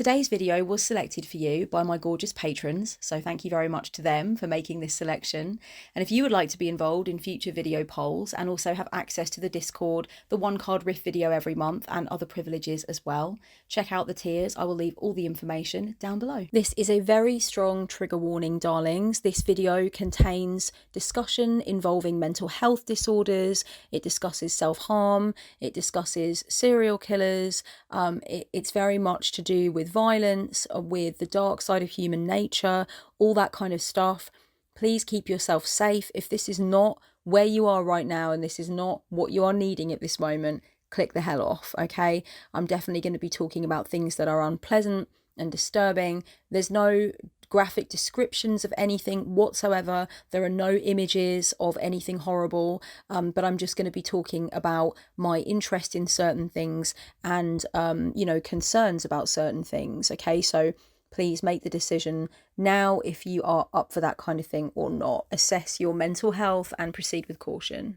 Today's video was selected for you by my gorgeous patrons, so thank you very much to them for making this selection. And if you would like to be involved in future video polls and also have access to the Discord, the one card riff video every month and other privileges as well, check out the tiers. I will leave all the information down below. This is a very strong trigger warning, darlings. This video contains discussion involving mental health disorders. It discusses self-harm. It discusses serial killers. It's very much to do with violence, with the dark side of human nature, all that kind of stuff. Please keep yourself safe. If this is not where you are right now and this is not what you are needing at this moment, click the hell off, okay? I'm definitely going to be talking about things that are unpleasant and disturbing. There's no graphic descriptions of anything whatsoever. There are no images of anything horrible, but I'm just going to be talking about my interest in certain things and, concerns about certain things, okay? So please make the decision now if you are up for that kind of thing or not. Assess your mental health and proceed with caution.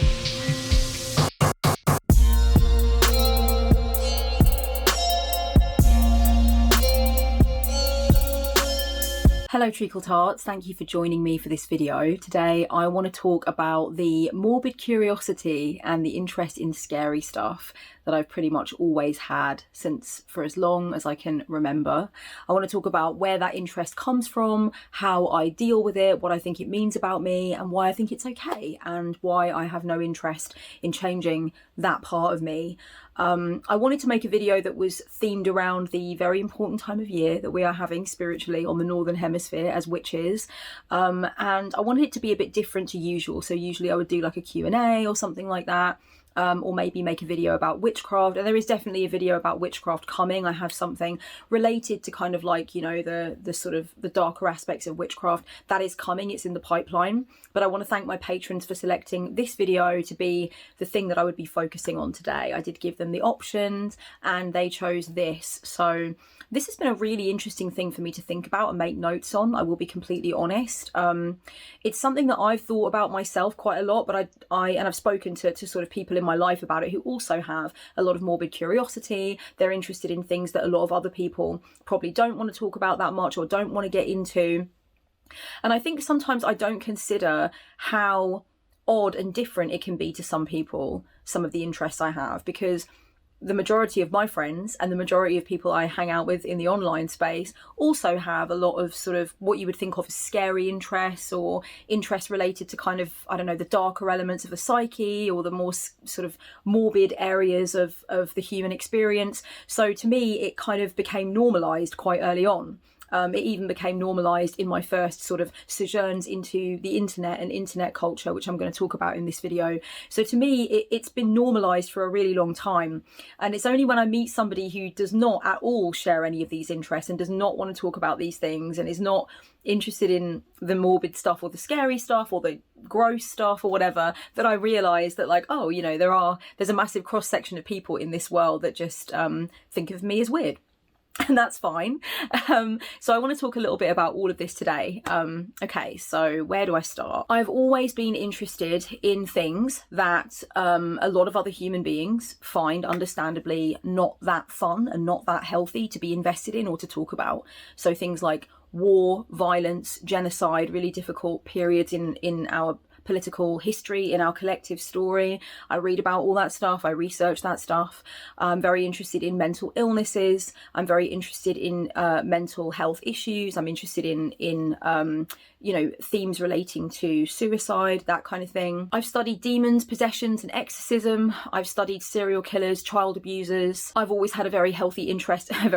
Hello treacle tarts, thank you for joining me for this video. Today I want to talk about the morbid curiosity and the interest in scary stuff that I've pretty much always had since for as long as I can remember. I want to talk about where that interest comes from, how I deal with it, what I think it means about me, and why I think it's okay, and why I have no interest in changing that part of me. I wanted to make a video that was themed around the very important time of year that we are having spiritually on the Northern Hemisphere as witches, and I wanted it to be a bit different to usual. So usually I would do like a Q&A or something like that. Or maybe make a video about witchcraft, and there is definitely a video about witchcraft coming. I have something related to kind of like, you know, the sort of the darker aspects of witchcraft that is coming. It's in the pipeline, but I want to thank my patrons for selecting this video to be the thing that I would be focusing on today. I did give them the options and they chose this. So this has been a really interesting thing for me to think about and make notes on. I will be completely honest. It's something that I've thought about myself quite a lot, but I've spoken to sort of people in my life about it who also have a lot of morbid curiosity. They're interested in things that a lot of other people probably don't want to talk about that much or don't want to get into. And I think sometimes I don't consider how odd and different it can be to some people, some of the interests I have, because the majority of my friends and the majority of people I hang out with in the online space also have a lot of sort of what you would think of as scary interests, or interests related to kind of, I don't know, the darker elements of the psyche or the more sort of morbid areas of the human experience. So to me, it kind of became normalized quite early on. It even became normalised in my first sort of sojourns into the internet and internet culture, which I'm going to talk about in this video. So to me, it's been normalised for a really long time. And it's only when I meet somebody who does not at all share any of these interests and does not want to talk about these things and is not interested in the morbid stuff or the scary stuff or the gross stuff or whatever, that I realise that, like, oh, you know, there's a massive cross section of people in this world that just think of me as weird. And that's fine. So I want to talk a little bit about all of this today. Okay, so where do I start? I've always been interested in things that a lot of other human beings find understandably not that fun and not that healthy to be invested in or to talk about. So things like war, violence, genocide, really difficult periods in our political history, in our collective story. I read about all that stuff. I research that stuff. I'm very interested in mental illnesses. I'm very interested in mental health issues. I'm interested in themes relating to suicide, that kind of thing. I've studied demons, possessions, and exorcism. I've studied serial killers, child abusers. I've always had a very healthy interest. I've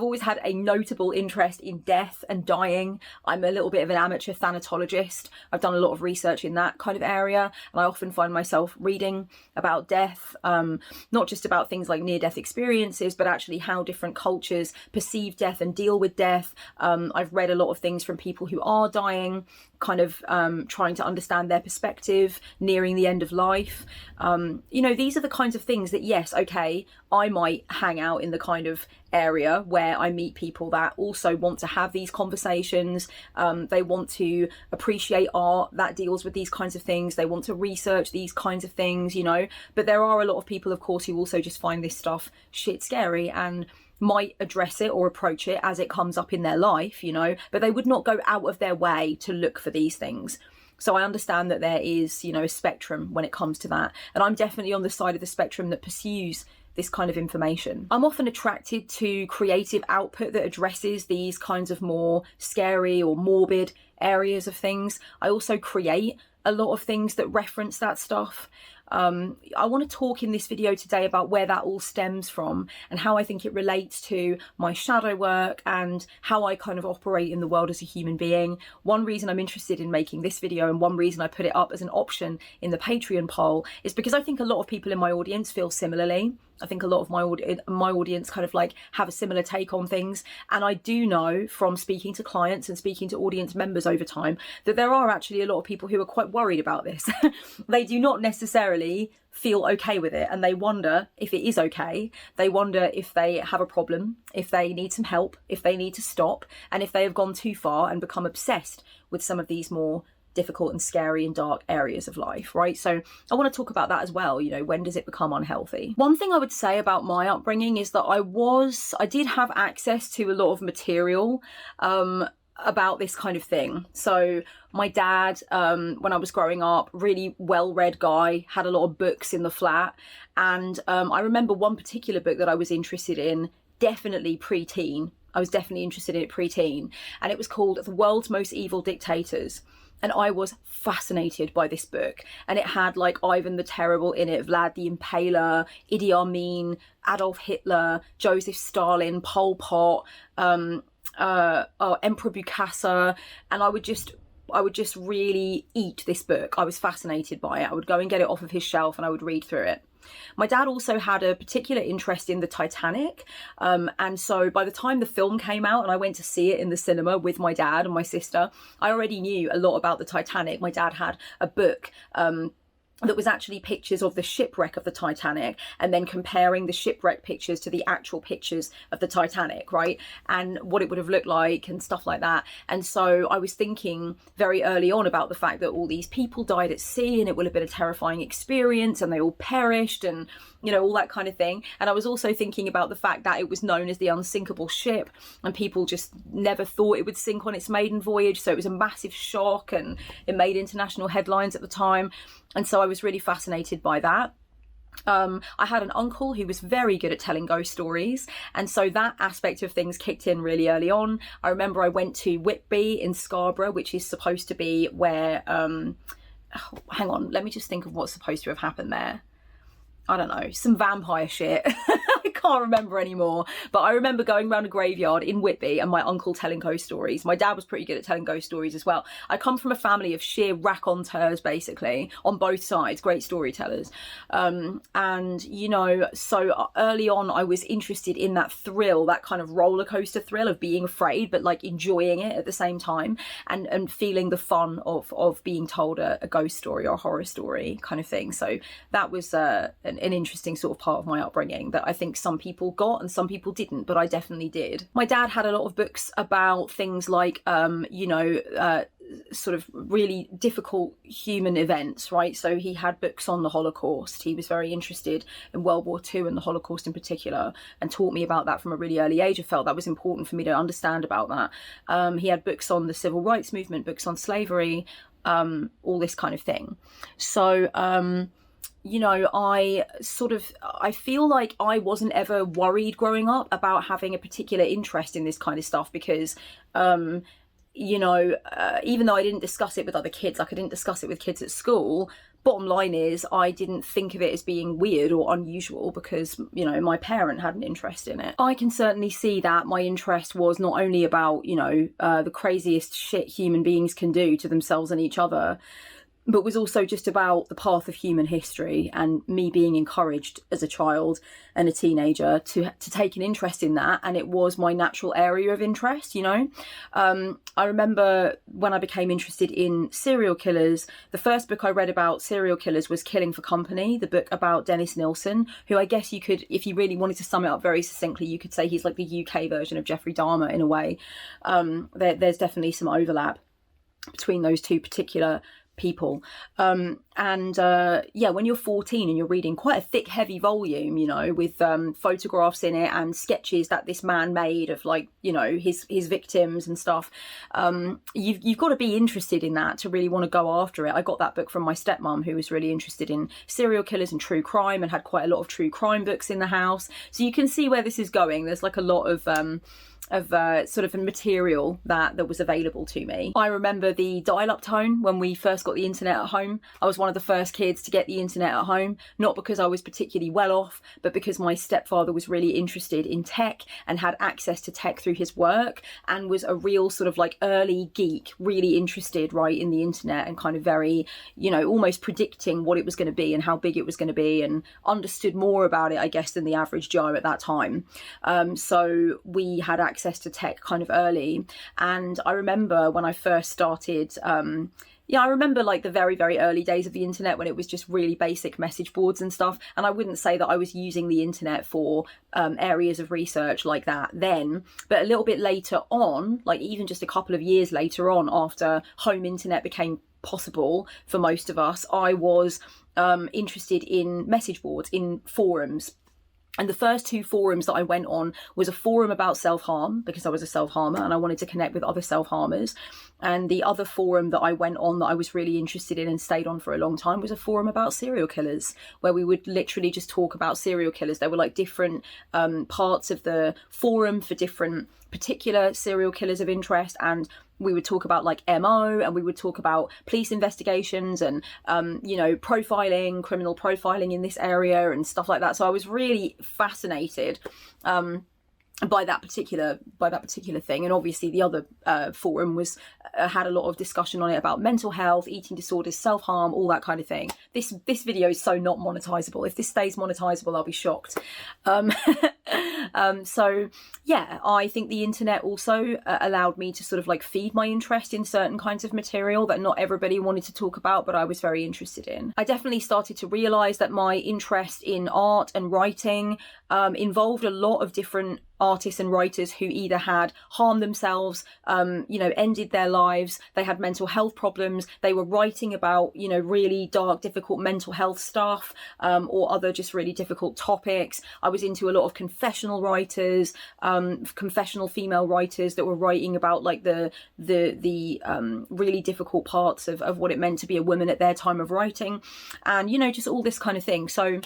always had a notable interest in death and dying. I'm a little bit of an amateur thanatologist. I've done a lot of research in that kind of area, and I often find myself reading about death, not just about things like near-death experiences, but actually how different cultures perceive death and deal with death. I've read a lot of things from people who are dying, kind of trying to understand their perspective, nearing the end of life. These are the kinds of things that, yes, okay, I might hang out in the kind of area where I meet people that also want to have these conversations. They want to appreciate art that deals with these kinds of things. They want to research these kinds of things, but there are a lot of people, of course, who also just find this stuff shit scary. And might address it or approach it as it comes up in their life, you know, but they would not go out of their way to look for these things. So I understand that there is, you know, a spectrum when it comes to that. And I'm definitely on the side of the spectrum that pursues this kind of information. I'm often attracted to creative output that addresses these kinds of more scary or morbid areas of things. I also create a lot of things that reference that stuff. I want to talk in this video today about where that all stems from and how I think it relates to my shadow work and how I kind of operate in the world as a human being. One reason I'm interested in making this video, and one reason I put it up as an option in the Patreon poll, is because I think a lot of people in my audience feel similarly. I think a lot of my audience kind of like have a similar take on things. And I do know from speaking to clients and speaking to audience members over time that there are actually a lot of people who are quite worried about this. They do not necessarily feel okay with it, and they wonder if it is okay. They wonder if they have a problem, if they need some help, if they need to stop, and if they have gone too far and become obsessed with some of these more difficult and scary and dark areas of life, right? So I want to talk about that as well. You know, when does it become unhealthy? One thing I would say about my upbringing is that I did have access to a lot of material about this kind of thing. So my dad, when I was growing up, really well-read guy, had a lot of books in the flat. And I remember one particular book that I was interested in, definitely pre-teen. I was definitely interested in it pre-teen. And it was called The World's Most Evil Dictators. And I was fascinated by this book. And it had like Ivan the Terrible in it, Vlad the Impaler, Idi Amin, Adolf Hitler, Joseph Stalin, Pol Pot, Emperor Bukasa. And I would just really eat this book. I was fascinated by it. I would go and get it off of his shelf and I would read through it. My dad also had a particular interest in the Titanic. And so by the time the film came out and I went to see it in the cinema with my dad and my sister, I already knew a lot about the Titanic. My dad had a book that was actually pictures of the shipwreck of the Titanic, and then comparing the shipwreck pictures to the actual pictures of the Titanic, right? And what it would have looked like and stuff like that. And so I was thinking very early on about the fact that all these people died at sea and it would have been a terrifying experience and they all perished and, you know, all that kind of thing. And I was also thinking about the fact that it was known as the unsinkable ship and people just never thought it would sink on its maiden voyage. So it was a massive shock and it made international headlines at the time. And so I was really fascinated by that. I had an uncle who was very good at telling ghost stories, and so that aspect of things kicked in really early on. I remember I went to Whitby in Scarborough, which is supposed to be where hang on, let me just think of what's supposed to have happened there. I don't know, some vampire shit. I can't remember anymore. But I remember going around a graveyard in Whitby and my uncle telling ghost stories. My dad was pretty good at telling ghost stories as well. I come from a family of sheer raconteurs, basically, on both sides, great storytellers. And, you know, so early on, I was interested in that thrill, that kind of roller coaster thrill of being afraid, but like enjoying it at the same time and feeling the fun of being told a ghost story or a horror story kind of thing. So that was an interesting sort of part of my upbringing that I think some people got and some people didn't, but I definitely did. My dad had a lot of books about things like, sort of really difficult human events, right? So he had books on the Holocaust. He was very interested in World War II and the Holocaust in particular, and taught me about that from a really early age. I felt that was important for me to understand about that. He had books on the civil rights movement, books on slavery, all this kind of thing. So, you know, I feel like I wasn't ever worried growing up about having a particular interest in this kind of stuff because, you know, even though I didn't discuss it with other kids, like I didn't discuss it with kids at school, bottom line is I didn't think of it as being weird or unusual because, you know, my parent had an interest in it. I can certainly see that my interest was not only about, you know, the craziest shit human beings can do to themselves and each other, but was also just about the path of human history and me being encouraged as a child and a teenager to take an interest in that. And it was my natural area of interest, you know. I remember when I became interested in serial killers, the first book I read about serial killers was Killing for Company, the book about Dennis Nilsen, who I guess you could, if you really wanted to sum it up very succinctly, you could say he's like the UK version of Jeffrey Dahmer in a way. There's definitely some overlap between those two particular people. Yeah, when you're 14 and you're reading quite a thick, heavy volume, you know, with photographs in it and sketches that this man made of, like, you know, his victims and stuff, you've got to be interested in that to really want to go after it. I got that book from my stepmom, who was really interested in serial killers and true crime and had quite a lot of true crime books in the house. So you can see where this is going. There's like a lot of sort of material that was available to me. I remember the dial-up tone when we first got the internet at home. I was one of the first kids to get the internet at home, not because I was particularly well off, but because my stepfather was really interested in tech and had access to tech through his work, and was a real sort of like early geek, really interested right in the internet, and kind of very, you know, almost predicting what it was going to be and how big it was going to be, and understood more about it, I guess, than the average Joe at that time. So we had access to tech kind of early. And I remember when I first started, I remember like the very, very early days of the internet, when it was just really basic message boards and stuff. And I wouldn't say that I was using the internet for areas of research like that then, but a little bit later on, like even just a couple of years later on, after home internet became possible for most of us, I was interested in message boards, in forums. And the first two forums that I went on was a forum about self-harm, because I was a self-harmer and I wanted to connect with other self-harmers. And the other forum that I went on that I was really interested in and stayed on for a long time was a forum about serial killers, where we would literally just talk about serial killers. There were like different parts of the forum for different particular serial killers of interest, and we would talk about like MO, and we would talk about police investigations and you know, profiling, criminal profiling in this area and stuff like that. So I was really fascinated by that particular thing. And obviously the other forum was had a lot of discussion on it about mental health, eating disorders, self-harm, all that kind of thing. This video is so not monetizable. If this stays monetizable, I'll be shocked. So yeah, I think the internet also allowed me to sort of like feed my interest in certain kinds of material that not everybody wanted to talk about, but I was very interested in. I definitely started to realize that my interest in art and writing involved a lot of different artists and writers who either had harmed themselves, you know, ended their lives, they had mental health problems, they were writing about, you know, really dark, difficult mental health stuff, or other just really difficult topics. I was into a lot of confessional writers, confessional female writers that were writing about like the really difficult parts of what it meant to be a woman at their time of writing, and, you know, just all this kind of thing. So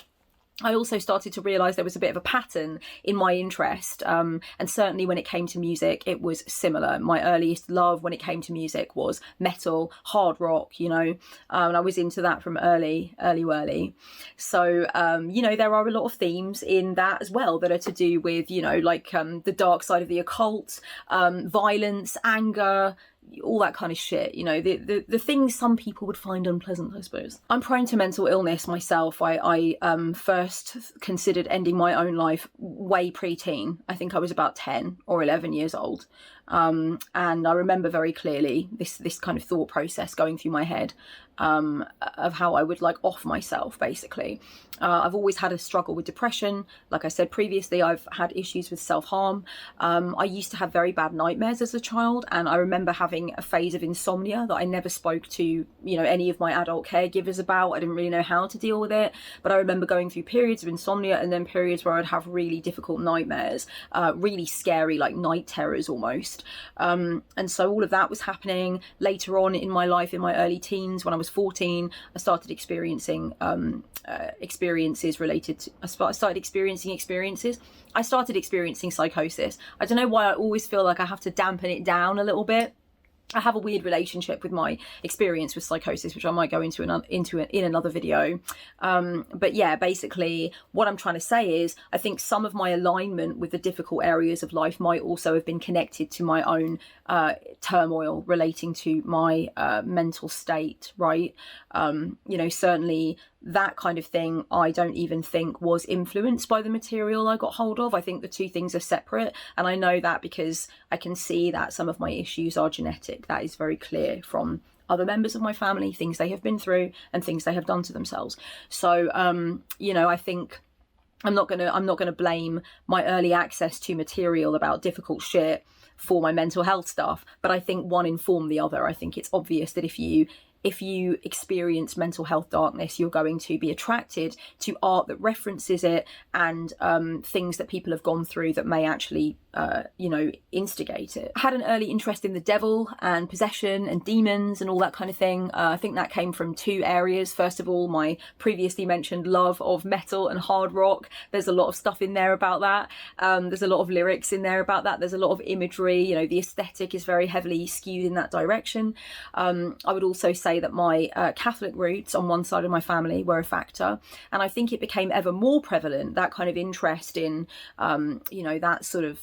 I also started to realise there was a bit of a pattern in my interest, and certainly when it came to music, it was similar. My earliest love when it came to music was metal, hard rock, you know, and I was into that from early. So, you know, there are a lot of themes in that as well that are to do with, you know, like the dark side of the occult, violence, anger, all that kind of shit, you know, the things some people would find unpleasant, I suppose. I'm prone to mental illness myself. I first considered ending my own life way pre-teen. I think I was about 10 or 11 years old. And I remember very clearly this kind of thought process going through my head, of how I would like off myself, basically. I've always had a struggle with depression. Like I said previously, I've had issues with self-harm. I used to have very bad nightmares as a child, and I remember having a phase of insomnia that I never spoke to, you know, any of my adult caregivers about. I didn't really know how to deal with it, but I remember going through periods of insomnia and then periods where I'd have really difficult nightmares, really scary, like night terrors almost. And so all of that was happening. Later on in my life, in my early teens, when I was 14, I started experiencing experiences related to, I started experiencing psychosis. I don't know why I always feel like I have to dampen it down a little bit. I have a weird relationship with my experience with psychosis, which I might go into in another video. But yeah, basically what I'm trying to say is I think some of my alignment with the difficult areas of life might also have been connected to my own turmoil relating to my mental state, right? You know, certainly that kind of thing I don't even think was influenced by the material I got hold of. I think the two things are separate, and I know that because I can see that some of my issues are genetic. That is very clear from other members of my family, things they have been through and things they have done to themselves. So you know, I think I'm not gonna blame my early access to material about difficult shit for my mental health stuff, but I think one informed the other. I think it's obvious that if you if you experience mental health darkness, you're going to be attracted to art that references it, and things that people have gone through that may actually, instigate it. I had an early interest in the devil and possession and demons and all that kind of thing. I think that came from two areas. First of all, my previously mentioned love of metal and hard rock. There's a lot of stuff in there about that. There's a lot of lyrics in there about that. There's a lot of imagery. The aesthetic is very heavily skewed in that direction. I would also say that my Catholic roots on one side of my family were a factor, and I think it became ever more prevalent, that kind of interest in that sort of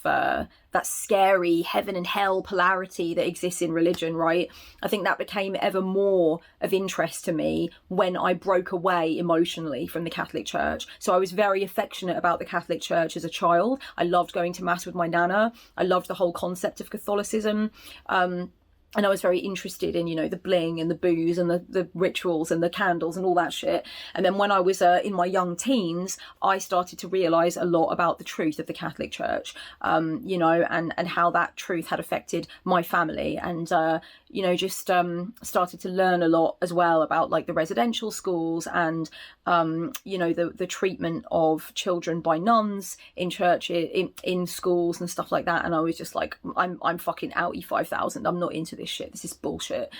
that scary heaven and hell polarity that exists in religion, right? I think that became ever more of interest to me when I broke away emotionally from the Catholic Church. So I was very affectionate about the Catholic Church as a child. I loved going to mass with my nana. I loved the whole concept of Catholicism. And I was very interested in, the bling and the booze and the rituals and the candles and all that shit. And then when I was in my young teens, I started to realise a lot about the truth of the Catholic Church, and how that truth had affected my family. And, started to learn a lot as well about like the residential schools and, the treatment of children by nuns in church, in schools and stuff like that. And I was just like, I'm fucking outie 5,000. I'm not into this shit. This is bullshit.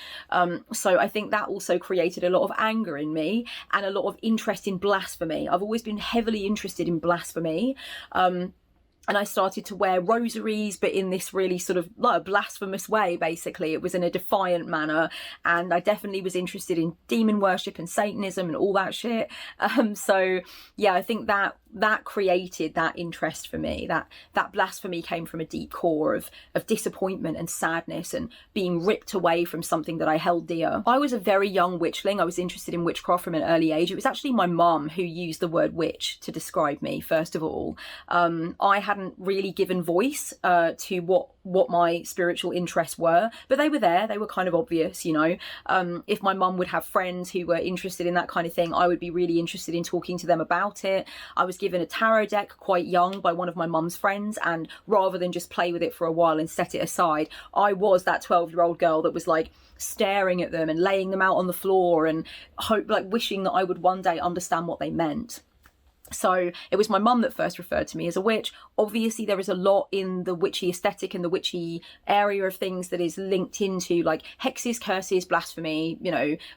So I think that also created a lot of anger in me and a lot of interest in blasphemy. I've always been heavily interested in blasphemy. And I started to wear rosaries, but in this really sort of like blasphemous way, basically. It was in a defiant manner. And I definitely was interested in demon worship and Satanism and all that shit. So yeah, I think that created that interest for me. That blasphemy came from a deep core of disappointment and sadness and being ripped away from something that I held dear. I was a very young witchling. I was interested in witchcraft from an early age. It was actually my mum who used the word witch to describe me, first of all. I hadn't really given voice to what my spiritual interests were, but they were there. They were kind of obvious, if my mum would have friends who were interested in that kind of thing, I would be really interested in talking to them about it. I was given a tarot deck quite young by one of my mum's friends, and rather than just play with it for a while and set it aside, I was that 12-year-old girl that was like staring at them and laying them out on the floor and wishing that I would one day understand what they meant. So it was my mum that first referred to me as a witch. Obviously, there is a lot in the witchy aesthetic and the witchy area of things that is linked into like hexes, curses, blasphemy.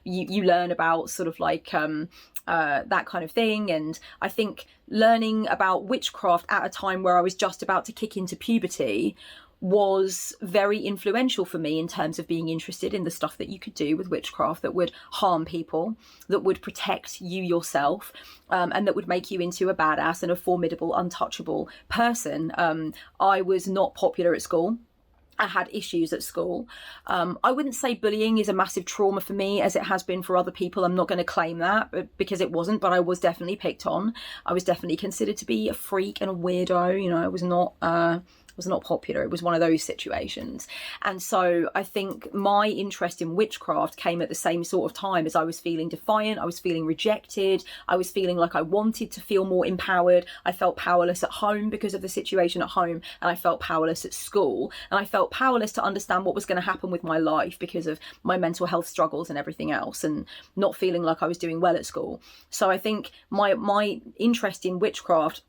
You learn about sort of like that kind of thing. And I think learning about witchcraft at a time where I was just about to kick into puberty was very influential for me in terms of being interested in the stuff that you could do with witchcraft that would harm people, that would protect you yourself, and that would make you into a badass and a formidable, untouchable person. I was not popular at school. I had issues at school. I wouldn't say bullying is a massive trauma for me as it has been for other people. I'm not going to claim that because it wasn't, but I was definitely picked on. I was definitely considered to be a freak and a weirdo. I was not popular. It was one of those situations. And so I think my interest in witchcraft came at the same sort of time as I was feeling defiant. I was feeling rejected. I was feeling like I wanted to feel more empowered. I felt powerless at home because of the situation at home, and I felt powerless at school, and I felt powerless to understand what was going to happen with my life because of my mental health struggles and everything else, and not feeling like I was doing well at school. So I think my interest in witchcraft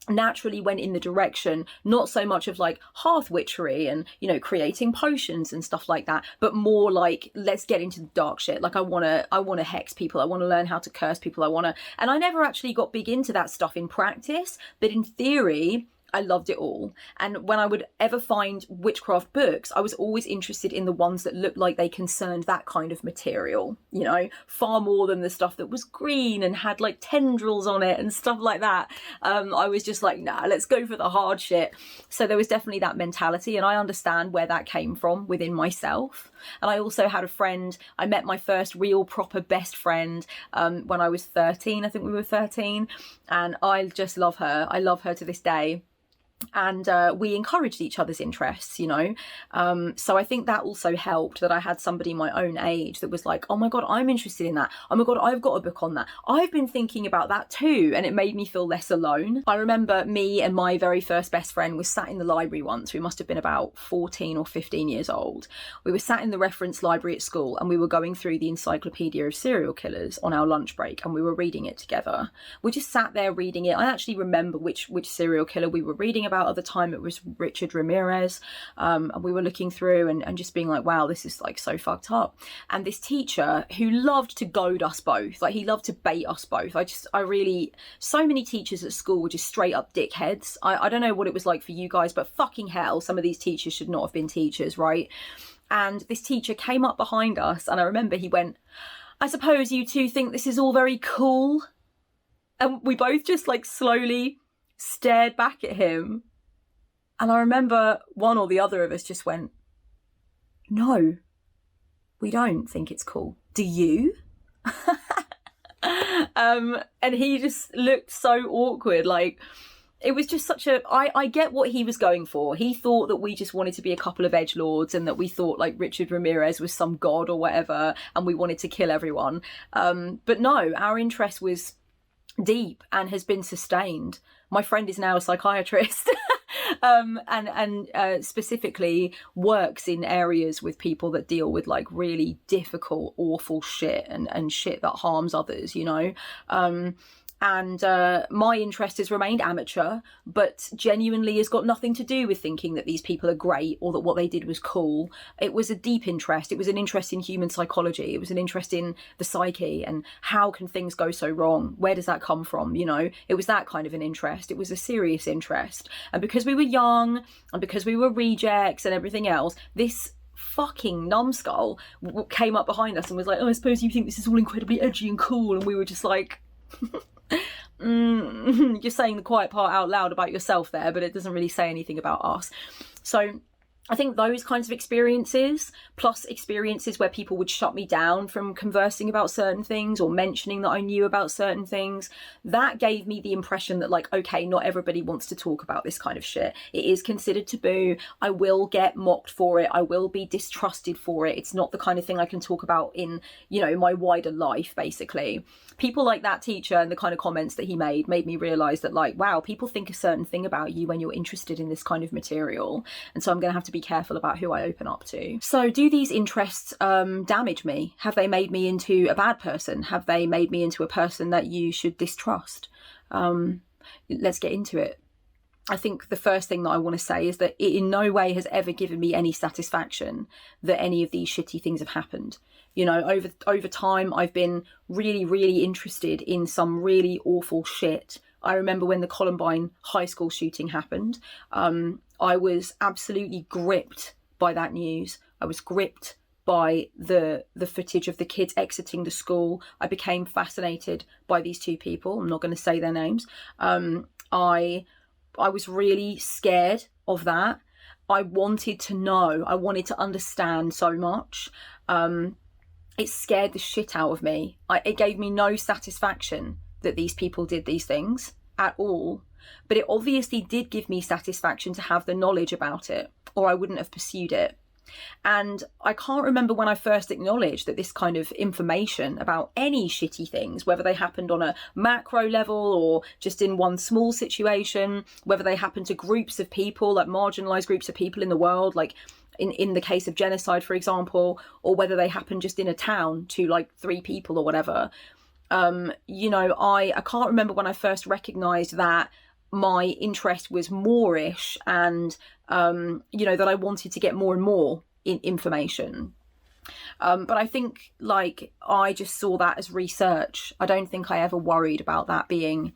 naturally went in the direction not so much of like hearth witchery and creating potions and stuff like that, but more like, let's get into the dark shit. Like I want to hex people. I want to learn how to curse people. And I never actually got big into that stuff in practice, but in theory I loved it all. And when I would ever find witchcraft books, I was always interested in the ones that looked like they concerned that kind of material, far more than the stuff that was green and had like tendrils on it and stuff like that. I was just like, nah, let's go for the hard shit. So there was definitely that mentality, and I understand where that came from within myself. And I also had a friend, I met my first real proper best friend when I was 13. I think we were 13. And I just love her. I love her to this day. And we encouraged each other's interests, you know. So I think that also helped, that I had somebody my own age that was like, oh my God, I'm interested in that. Oh my God, I've got a book on that. I've been thinking about that too. And it made me feel less alone. I remember me and my very first best friend was sat in the library once. We must have been about 14 or 15 years old. We were sat in the reference library at school, and we were going through the Encyclopedia of Serial Killers on our lunch break, and we were reading it together. We just sat there reading it. I actually remember which serial killer we were reading about at the time. It was Richard Ramirez, and we were looking through and just being like, wow, this is like so fucked up. And this teacher who loved to goad us both, like he loved to bait us both. So many teachers at school were just straight up dickheads. I don't know what it was like for you guys, but fucking hell, some of these teachers should not have been teachers, right? And this teacher came up behind us, and I remember he went, I suppose you two think this is all very cool? And we both just like slowly stared back at him. And I remember one or the other of us just went, no, we don't think it's cool. Do you? And he just looked so awkward. Like, it was just such a, I get what he was going for. He thought that we just wanted to be a couple of edgelords, and that we thought like Richard Ramirez was some god or whatever, and we wanted to kill everyone. But no, our interest was deep and has been sustained. My friend is now a psychiatrist. And specifically works in areas with people that deal with like really difficult, awful shit and shit that harms others, you know. And my interest has remained amateur, but genuinely has got nothing to do with thinking that these people are great or that what they did was cool. It was a deep interest. It was an interest in human psychology. It was an interest in the psyche and how can things go so wrong? Where does that come from? You know, it was that kind of an interest. It was a serious interest. And because we were young and because we were rejects and everything else, this fucking numbskull came up behind us and was like, oh, I suppose you think this is all incredibly edgy and cool. And we were just like... You're saying the quiet part out loud about yourself there, but it doesn't really say anything about us. So I think those kinds of experiences, plus experiences where people would shut me down from conversing about certain things or mentioning that I knew about certain things, that gave me the impression that like, okay, not everybody wants to talk about this kind of shit. It is considered taboo. I will get mocked for it. I will be distrusted for it. It's not the kind of thing I can talk about in, you know, my wider life, basically. People like that teacher and the kind of comments that he made me realise that like, wow, people think a certain thing about you when you're interested in this kind of material. And so I'm going to have to be careful about who I open up to. So do these interests damage me? Have they made me into a bad person? Have they made me into a person that you should distrust? Let's get into it. I think the first thing that I want to say is that it in no way has ever given me any satisfaction that any of these shitty things have happened. You know, over time, I've been really, really interested in some really awful shit. I remember when the Columbine high school shooting happened, I was absolutely gripped by that news. I was gripped by the footage of the kids exiting the school. I became fascinated by these two people. I'm not going to say their names. I was really scared of that. I wanted to know. I wanted to understand so much. It scared the shit out of me. It gave me no satisfaction that these people did these things at all. But it obviously did give me satisfaction to have the knowledge about it, or I wouldn't have pursued it. And I can't remember when I first acknowledged that this kind of information about any shitty things, whether they happened on a macro level or just in one small situation, whether they happened to groups of people, like marginalized groups of people in the world, like in the case of genocide, for example, or whether they happen just in a town to like 3 people or whatever. You know, I can't remember when I first recognized that my interest was moreish and, you know, that I wanted to get more and more information. But I think like I just saw that as research. I don't think I ever worried about that being,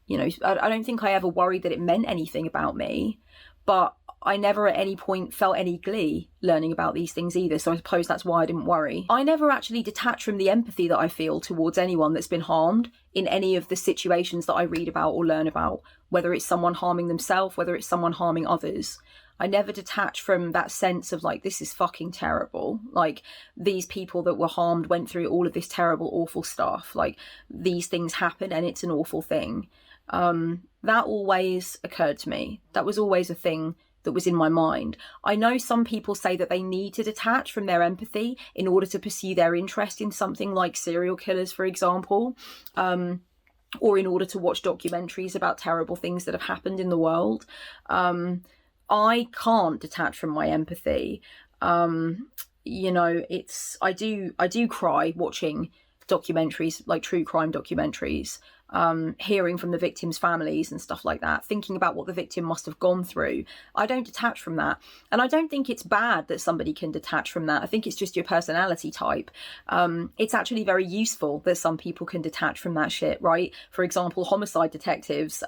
you know, I don't think I ever worried that it meant anything about me, but I never at any point felt any glee learning about these things either, so I suppose that's why I didn't worry. I never actually detach from the empathy that I feel towards anyone that's been harmed in any of the situations that I read about or learn about, whether it's someone harming themselves, whether it's someone harming others. I never detach from that sense of like, this is fucking terrible. Like, these people that were harmed went through all of this terrible, awful stuff. Like, these things happen and it's an awful thing. That always occurred to me. That was always a thing that was in my mind. I know some people say that they need to detach from their empathy in order to pursue their interest in something like serial killers, for example, or in order to watch documentaries about terrible things that have happened in the world. I can't detach from my empathy. You know, I do cry watching documentaries, like true crime documentaries, hearing from the victims' families and stuff like that, thinking about what the victim must have gone through. I don't detach from that. And I don't think it's bad that somebody can detach from that. I think it's just your personality type. It's actually very useful that some people can detach from that shit, right? For example, homicide detectives,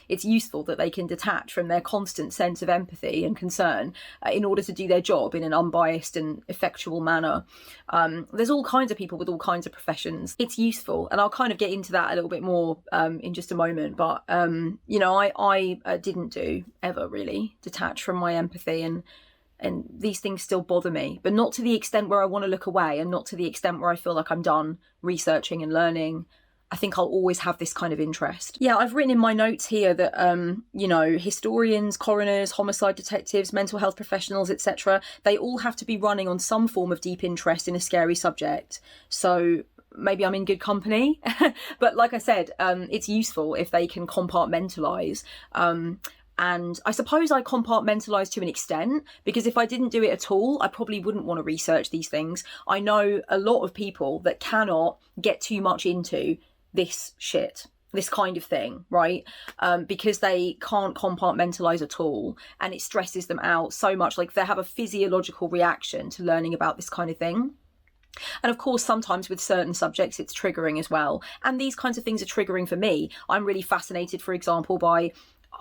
it's useful that they can detach from their constant sense of empathy and concern in order to do their job in an unbiased and effectual manner. There's all kinds of people with all kinds of professions. It's useful, and I'll kind of get into that a little bit more in just a moment, but you know, I didn't do ever really detach from my empathy, and these things still bother me, but not to the extent where I want to look away, and not to the extent where I feel like I'm done researching and learning. I think I'll always have this kind of interest. Yeah, I've written in my notes here that, you know, historians, coroners, homicide detectives, mental health professionals, etc., they all have to be running on some form of deep interest in a scary subject. So maybe I'm in good company. But like I said, it's useful if they can compartmentalise. And I suppose I compartmentalise to an extent, because if I didn't do it at all, I probably wouldn't want to research these things. I know a lot of people that cannot get too much into this shit, this kind of thing, right? Because they can't compartmentalise at all, and it stresses them out so much. Like, they have a physiological reaction to learning about this kind of thing. And of course, sometimes with certain subjects, it's triggering as well. And these kinds of things are triggering for me. I'm really fascinated, for example, by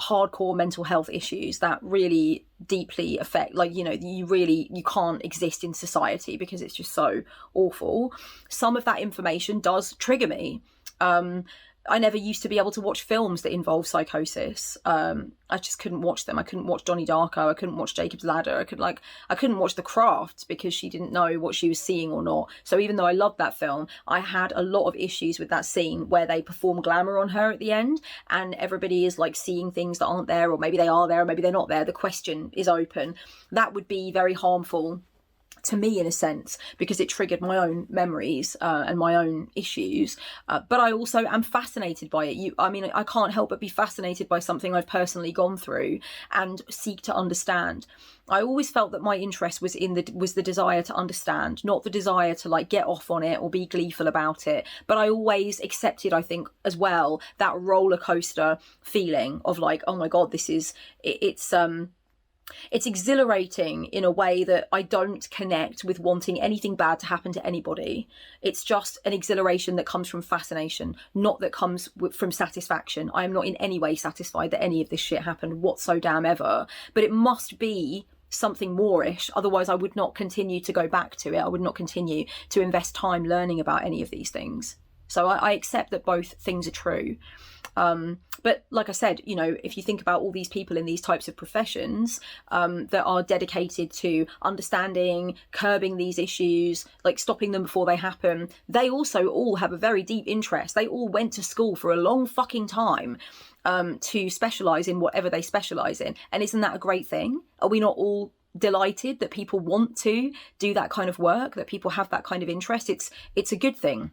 hardcore mental health issues that really deeply affect, like, you know, you can't exist in society because it's just so awful. Some of that information does trigger me. I never used to be able to watch films that involve psychosis. I just couldn't watch them. I couldn't watch Donnie Darko. I couldn't watch Jacob's Ladder. I couldn't watch The Craft because she didn't know what she was seeing or not. So even though I loved that film, I had a lot of issues with that scene where they perform glamour on her at the end, and everybody is like seeing things that aren't there, or maybe they are there, or maybe they're not there. The question is open. That would be very harmful to me in a sense, because it triggered my own memories and my own issues, but I also am fascinated by it. I mean, I can't help but be fascinated by something I've personally gone through and seek to understand. I always felt that my interest was the desire to understand, not the desire to like get off on it or be gleeful about it. But I always accepted, I think, as well, that roller coaster feeling of like, oh my god, it's exhilarating in a way that I don't connect with wanting anything bad to happen to anybody. It's just an exhilaration that comes from fascination, not that comes from satisfaction. I am not in any way satisfied that any of this shit happened whatsoever, but it must be something more-ish. Otherwise, I would not continue to go back to it. I would not continue to invest time learning about any of these things. So I accept that both things are true. But like I said, you know, if you think about all these people in these types of professions that are dedicated to understanding, curbing these issues, like stopping them before they happen, they also all have a very deep interest. They all went to school for a long fucking time to specialise in whatever they specialise in. And isn't that a great thing? Are we not all delighted that people want to do that kind of work, that people have that kind of interest? It's a good thing.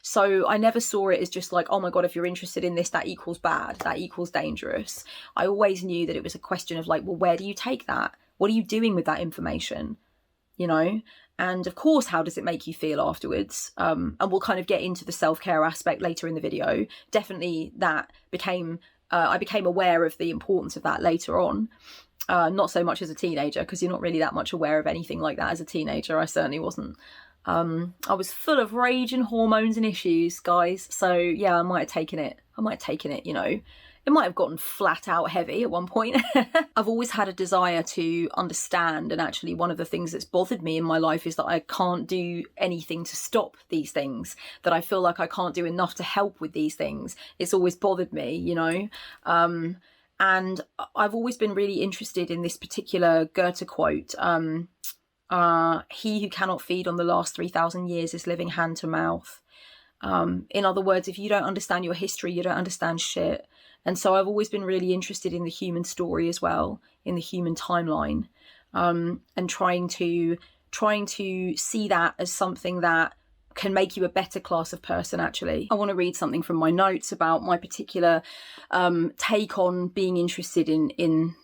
So I never saw it as just like, oh my god, if you're interested in this, that equals bad, that equals dangerous. I always knew that it was a question of like, well, where do you take that? What are you doing with that information? You know? And of course, how does it make you feel afterwards? And we'll kind of get into the self-care aspect later in the video. Definitely that I became aware of the importance of that later on. Not so much as a teenager, because you're not really that much aware of anything like that as a teenager. I certainly wasn't. I was full of rage and hormones and issues, guys. So yeah, I might have taken it, you know. It might have gotten flat out heavy at one point. I've always had a desire to understand, and actually one of the things that's bothered me in my life is that I can't do anything to stop these things, that I feel like I can't do enough to help with these things. It's always bothered me, you know. And I've always been really interested in this particular Goethe quote. He who cannot feed on the last 3,000 years is living hand to mouth. In other words, if you don't understand your history, you don't understand shit. And so I've always been really interested in the human story as well, in the human timeline, and trying to see that as something that can make you a better class of person, actually. I want to read something from my notes about my particular take on being interested in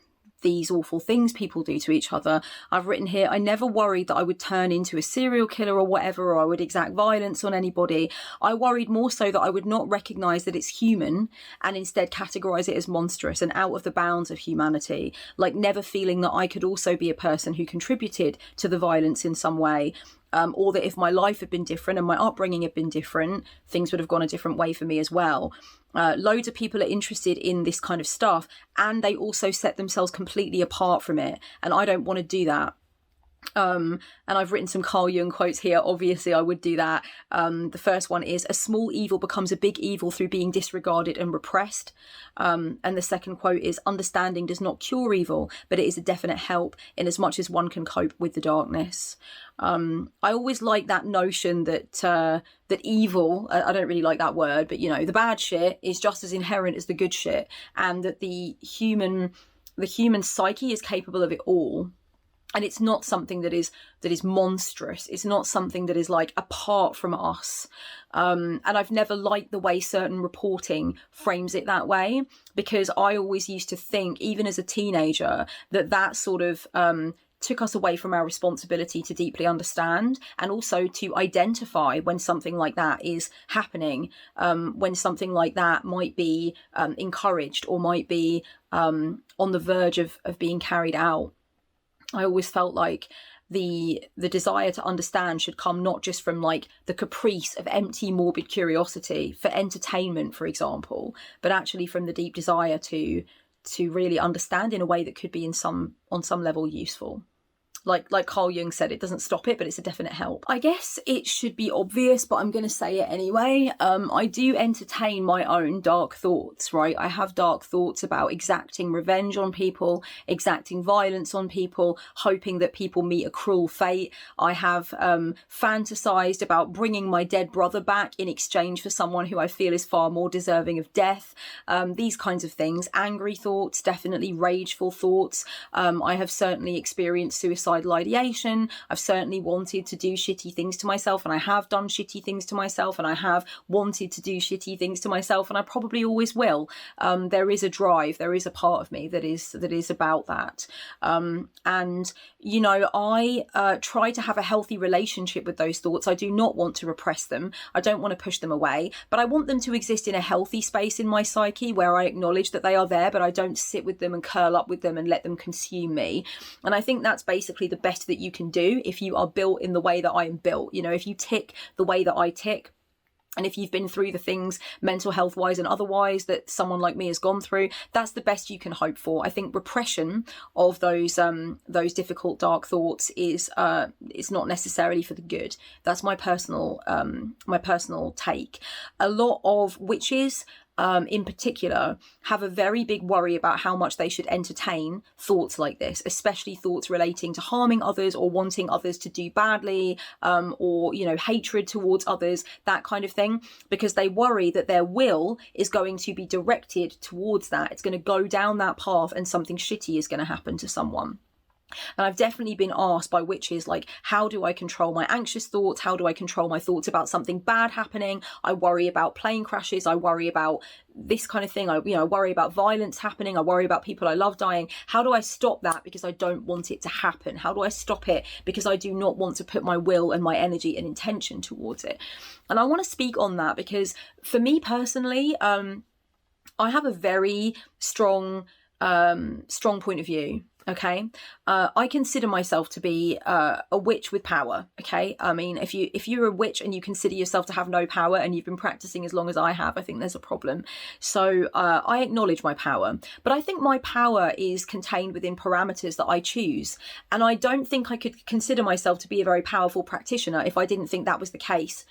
these awful things people do to each other. I've written here, I never worried that I would turn into a serial killer or whatever, or I would exact violence on anybody. I worried more so that I would not recognise that it's human and instead categorise it as monstrous and out of the bounds of humanity, like never feeling that I could also be a person who contributed to the violence in some way. Or that if my life had been different and my upbringing had been different, things would have gone a different way for me as well. Loads of people are interested in this kind of stuff, and they also set themselves completely apart from it. And I don't want to do that. And I've written some Carl Jung quotes here. Obviously, I would do that. The first one is, a small evil becomes a big evil through being disregarded and repressed. And the second quote is, understanding does not cure evil, but it is a definite help in as much as one can cope with the darkness. I always like that notion that that evil, I don't really like that word, but the bad shit is just as inherent as the good shit, and that the human psyche is capable of it all. And it's not something that is monstrous. It's not something that is like apart from us. And I've never liked the way certain reporting frames it that way, because I always used to think, even as a teenager, that sort of took us away from our responsibility to deeply understand and also to identify when something like that is happening, when something like that might be encouraged or might be on the verge of being carried out. I always felt like the desire to understand should come not just from like the caprice of empty morbid curiosity for entertainment, for example, but actually from the deep desire to really understand in a way that could be on some level useful. Like Carl Jung said, it doesn't stop it, but it's a definite help. I guess it should be obvious, but I'm going to say it anyway. I do entertain my own dark thoughts, right? I have dark thoughts about exacting revenge on people, exacting violence on people, hoping that people meet a cruel fate. I have fantasized about bringing my dead brother back in exchange for someone who I feel is far more deserving of death. These kinds of things. Angry thoughts, definitely rageful thoughts. I have certainly experienced suicidal ideation. I've certainly wanted to do shitty things to myself, and I have done shitty things to myself, and I have wanted to do shitty things to myself, and I probably always will. There is a drive, there is a part of me that is about that. And I try to have a healthy relationship with those thoughts. I do not want to repress them. I don't want to push them away, but I want them to exist in a healthy space in my psyche where I acknowledge that they are there, but I don't sit with them and curl up with them and let them consume me. And I think that's basically the best that you can do if you are built in the way that I am built. If you tick the way that I tick, and if you've been through the things mental health wise and otherwise that someone like me has gone through, that's the best you can hope for. I think repression of those difficult dark thoughts is not necessarily for the good. That's my personal take. A lot of witches in particular have a very big worry about how much they should entertain thoughts like this, especially thoughts relating to harming others or wanting others to do badly, or hatred towards others, that kind of thing, because they worry that their will is going to be directed towards that. It's going to go down that path and something shitty is going to happen to someone. And I've definitely been asked by witches, like, how do I control my anxious thoughts? How do I control my thoughts about something bad happening? I worry about plane crashes. I worry about this kind of thing. I worry about violence happening. I worry about people I love dying. How do I stop that? Because I don't want it to happen. How do I stop it? Because I do not want to put my will and my energy and intention towards it. And I want to speak on that because for me personally, I have a very strong point of view. Okay, I consider myself to be a witch with power. Okay, I mean, if you're a witch and you consider yourself to have no power and you've been practicing as long as I have, I think there's a problem. So I acknowledge my power, but I think my power is contained within parameters that I choose, and I don't think I could consider myself to be a very powerful practitioner if I didn't think that was the case.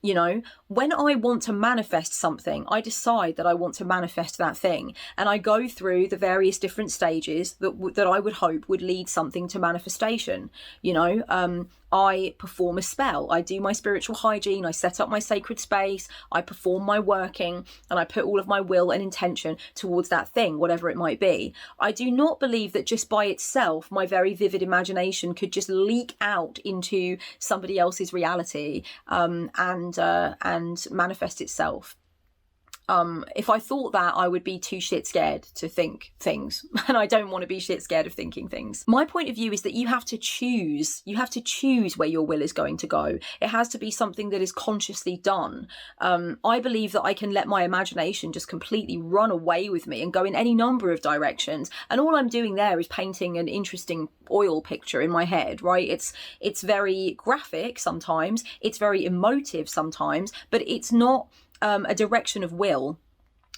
You know, when I want to manifest something, I decide that I want to manifest that thing, and I go through the various different stages that I would hope would lead something to manifestation. You know, I perform a spell, I do my spiritual hygiene, I set up my sacred space, I perform my working, and I put all of my will and intention towards that thing, whatever it might be. I do not believe that just by itself, my very vivid imagination could just leak out into somebody else's reality, and manifest itself. If I thought that, I would be too shit scared to think things, and I don't want to be shit scared of thinking things. My point of view is that you have to choose where your will is going to go. It has to be something that is consciously done. I believe that I can let my imagination just completely run away with me and go in any number of directions, and all I'm doing there is painting an interesting oil picture in my head, right? It's very graphic sometimes, it's very emotive sometimes, but it's not a direction of will.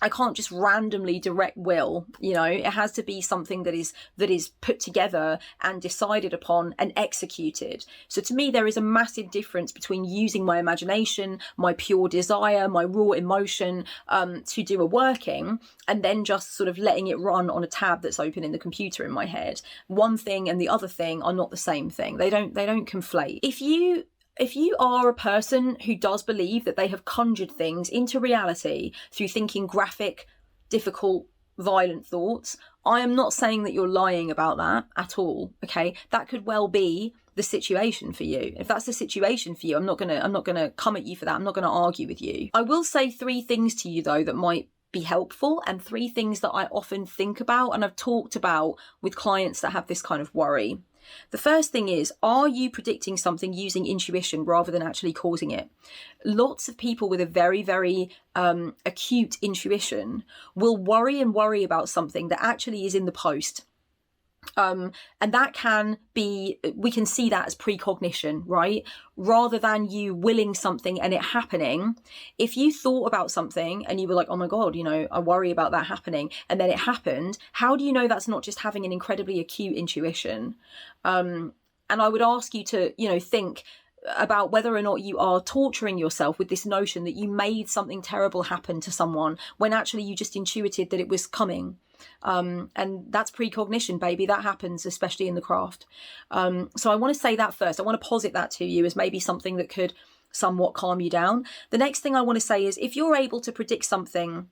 I can't just randomly direct will, you know. It has to be something that is put together and decided upon and executed. So to me, there is a massive difference between using my imagination, my pure desire, my raw emotion to do a working, and then just sort of letting it run on a tab that's open in the computer in my head. One thing and the other thing are not the same thing. They don't conflate. If you are a person who does believe that they have conjured things into reality through thinking graphic, difficult, violent thoughts, I am not saying that you're lying about that at all, okay? That could well be the situation for you. If that's the situation for you, I'm not gonna come at you for that. I'm not gonna argue with you. I will say 3 things to you though that might be helpful, and 3 things that I often think about and I've talked about with clients that have this kind of worry. The first thing is, are you predicting something using intuition rather than actually causing it? Lots of people with a very, very acute intuition will worry about something that actually is in the post. And that can be, we can see that as precognition, right? Rather than you willing something and it happening. If you thought about something and you were like, oh my God, you know, I worry about that happening, and then it happened, how do you know that's not just having an incredibly acute intuition? And I would ask you to, you know, think about whether or not you are torturing yourself with this notion that you made something terrible happen to someone when actually you just intuited that it was coming. And that's precognition, baby. That happens, especially in the craft. So I want to say that first. I want to posit that to you as maybe something that could somewhat calm you down. The next thing I want to say is, if you're able to predict something,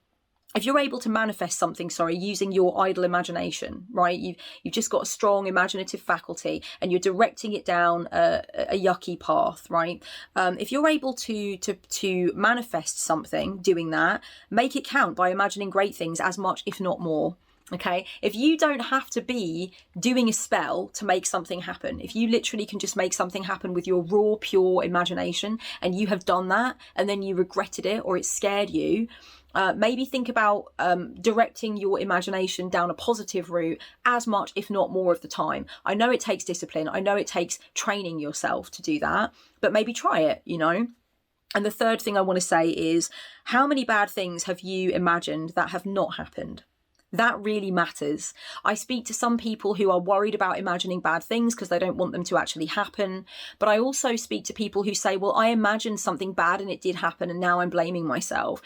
if you're able to manifest something, using your idle imagination, right? You've just got a strong imaginative faculty and you're directing it down a yucky path, right? If you're able to manifest something doing that, make it count by imagining great things as much, if not more. Okay, if you don't have to be doing a spell to make something happen, if you literally can just make something happen with your raw, pure imagination, and you have done that and then you regretted it or it scared you, maybe think about directing your imagination down a positive route as much, if not more of the time. I know it takes discipline. I know it takes training yourself to do that, but maybe try it, you know? And the third thing I want to say is, how many bad things have you imagined that have not happened? That really matters. I speak to some people who are worried about imagining bad things because they don't want them to actually happen. But I also speak to people who say, well, I imagined something bad and it did happen and now I'm blaming myself.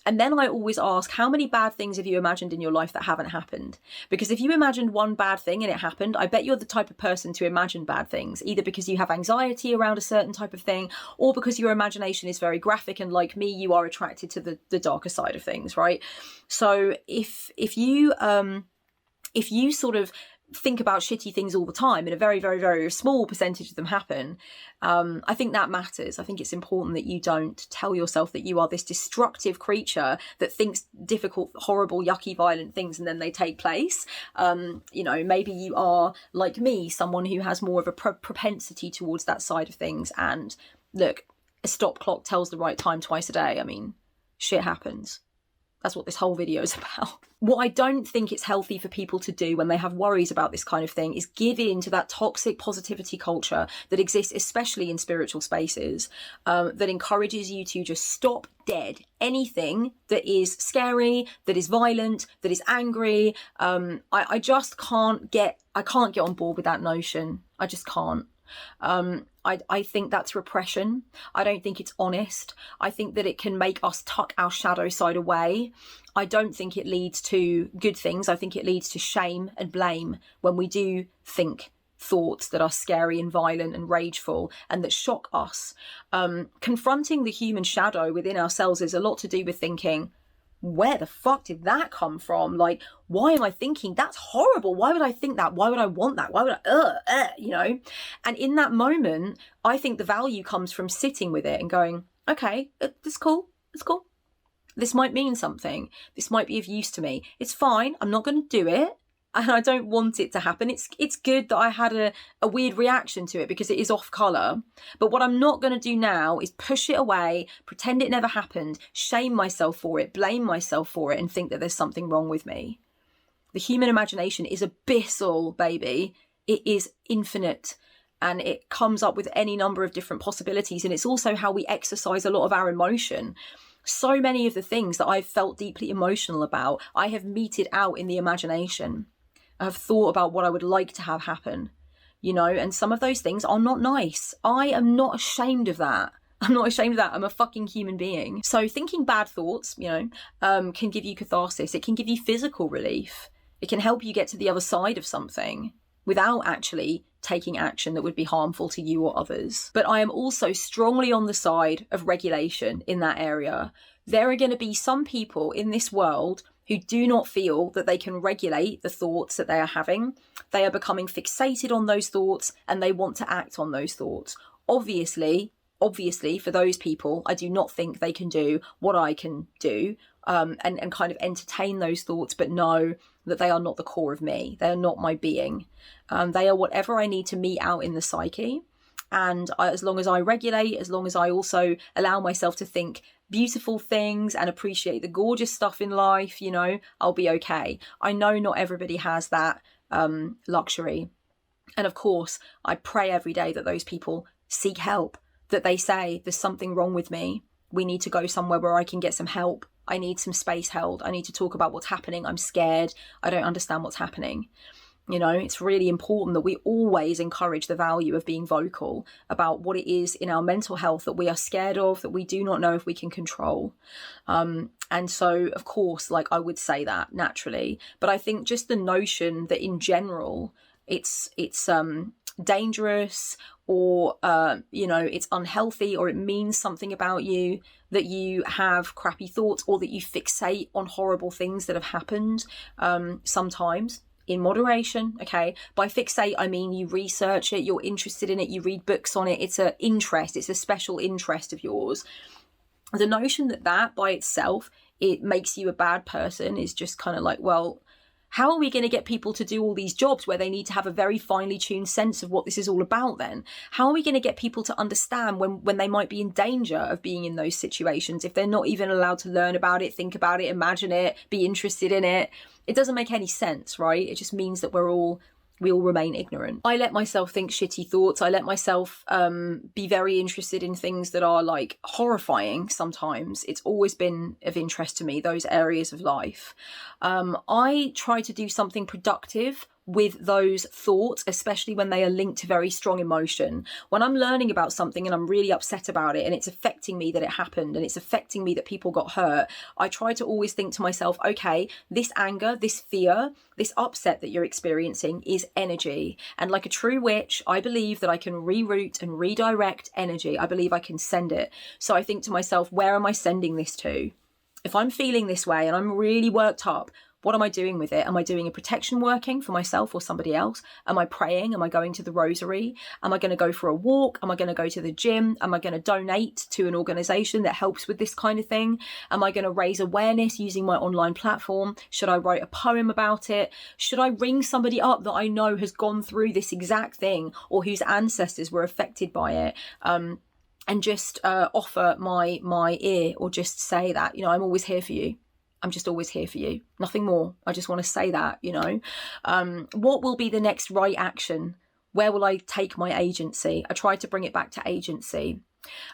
And then I always ask, how many bad things have you imagined in your life that haven't happened? Because if you imagined one bad thing and it happened, I bet you're the type of person to imagine bad things, either because you have anxiety around a certain type of thing, or because your imagination is very graphic and, like me, you are attracted to the darker side of things, right? So if you sort of think about shitty things all the time and a very, very, very small percentage of them happen, I think that matters. I think it's important that you don't tell yourself that you are this destructive creature that thinks difficult, horrible, yucky, violent things and then they take place. You know, maybe you are, like me, someone who has more of a propensity towards that side of things. And look, a stop clock tells the right time twice a day. I mean, shit happens. That's what this whole video is about. What I don't think it's healthy for people to do when they have worries about this kind of thing is give in to that toxic positivity culture that exists, especially in spiritual spaces, that encourages you to just stop dead anything that is scary, that is violent, that is angry. I just can't get on board with that notion. I just can't. I think that's repression. I don't think it's honest. I think that it can make us tuck our shadow side away. I don't think it leads to good things. I think it leads to shame and blame when we do think thoughts that are scary and violent and rageful and that shock us. Confronting the human shadow within ourselves is a lot to do with thinking, where the fuck did that come from? Like, why am I thinking that's horrible? Why would I think that? Why would I want that? Why would I, you know? And in that moment, I think the value comes from sitting with it and going, okay, it's cool. It's cool. This might mean something. This might be of use to me. It's fine. I'm not going to do it. And I don't want it to happen. It's good that I had a weird reaction to it because it is off colour. But what I'm not going to do now is push it away, pretend it never happened, shame myself for it, blame myself for it, and think that there's something wrong with me. The human imagination is abyssal, baby. It is infinite. And it comes up with any number of different possibilities. And it's also how we exercise a lot of our emotion. So many of the things that I've felt deeply emotional about, I have meted out in the imagination. I have thought about what I would like to have happen, you know, and some of those things are not nice. I am not ashamed of that. I'm not ashamed of that. I'm a fucking human being. So thinking bad thoughts, you know, can give you catharsis. It can give you physical relief. It can help you get to the other side of something without actually taking action that would be harmful to you or others. But I am also strongly on the side of regulation in that area. There are going to be some people in this world who do not feel that they can regulate the thoughts that they are having. They are becoming fixated on those thoughts and they want to act on those thoughts. Obviously, for those people, I do not think they can do what I can do and kind of entertain those thoughts, but know that they are not the core of me. They are not my being. They are whatever I need to meet out in the psyche. And as long as I regulate, as long as I also allow myself to think beautiful things and appreciate the gorgeous stuff in life, you know, I'll be okay. I know not everybody has that luxury. And of course, I pray every day that those people seek help, that they say, there's something wrong with me. We need to go somewhere where I can get some help. I need some space held. I need to talk about what's happening. I'm scared. I don't understand what's happening. You know, it's really important that we always encourage the value of being vocal about what it is in our mental health that we are scared of, that we do not know if we can control. And so, of course, like I would say that naturally, but I think just the notion that in general, it's dangerous or, you know, it's unhealthy or it means something about you, that you have crappy thoughts or that you fixate on horrible things that have happened sometimes. In moderation, okay? By fixate, I mean you research it, you're interested in it, you read books on it, it's an interest, it's a special interest of yours. The notion that by itself, it makes you a bad person is just kind of like, well, how are we going to get people to do all these jobs where they need to have a very finely tuned sense of what this is all about then? How are we going to get people to understand when they might be in danger of being in those situations if they're not even allowed to learn about it, think about it, imagine it, be interested in it? It doesn't make any sense, right? It just means that we all remain ignorant. I let myself think shitty thoughts. I let myself be very interested in things that are like horrifying sometimes. It's always been of interest to me, those areas of life. I try to do something productive with those thoughts, especially when they are linked to very strong emotion. When I'm learning about something and I'm really upset about it and it's affecting me that it happened and it's affecting me that people got hurt, I try to always think to myself, okay, this anger, this fear, this upset that you're experiencing is energy. And like a true witch, I believe that I can reroute and redirect energy. I believe I can send it. So I think to myself, where am I sending this to? If I'm feeling this way and I'm really worked up, what am I doing with it? Am I doing a protection working for myself or somebody else? Am I praying? Am I going to the rosary? Am I going to go for a walk? Am I going to go to the gym? Am I going to donate to an organisation that helps with this kind of thing? Am I going to raise awareness using my online platform? Should I write a poem about it? Should I ring somebody up that I know has gone through this exact thing or whose ancestors were affected by it? And just offer my ear or just say that, you know, I'm always here for you. I'm just always here for you. Nothing more. I just want to say that, you know. What will be the next right action? Where will I take my agency? I try to bring it back to agency.